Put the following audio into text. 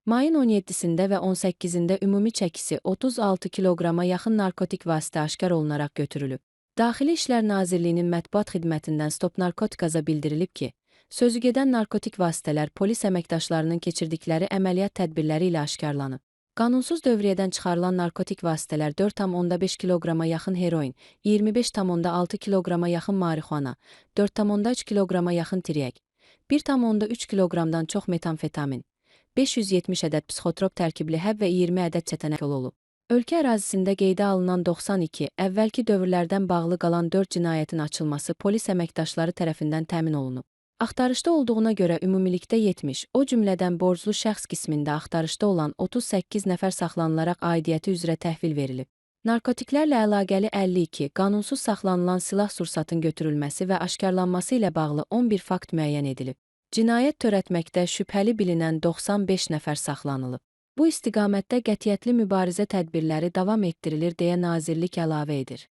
Mayın 17-sində və 18-də ümumi çəkisi 36 kiloqrama yaxın narkotik vasitə aşkar olunaraq götürülüb. Daxili İşlər Nazirliyinin mətbuat xidmətindən Stop Narkotikaza bildirilib ki, sözügedən narkotik vasitələr polis əməkdaşlarının keçirdikləri əməliyyat tədbirləri ilə aşkarlanıb. Qanunsuz dövriyyədən çıxarılan narkotik vasitələr 4,5 kiloqrama yaxın heroin, 25,6 kiloqrama yaxın marixuana, 4,3 kiloqrama yaxın tiryək, 1,3 kiloqramdan çox metamfetamin, 570 ədəd psixotrop tərkibli həb və 20 ədəd çətənək olub. Ölkə ərazisində qeydə alınan 92, əvvəlki dövrlərdən bağlı qalan 4 cinayətin açılması polis əməkdaşları tərəfindən təmin olunub. Axtarışda olduğuna görə ümumilikdə 70, o cümlədən borclu şəxs qismində axtarışda olan 38 nəfər saxlanılaraq aidiyyəti üzrə təhvil verilib. Narkotiklərlə əlaqəli 52, qanunsuz saxlanılan silah-sursatın götürülməsi və aşkarlanması ilə bağlı 11 fakt müəyyən edilib. Cinayət törətməkdə şübhəli bilinən 95 nəfər saxlanılıb. Bu istiqamətdə qətiyyətli mübarizə tədbirləri davam etdirilir deyə nazirlik əlavə edir.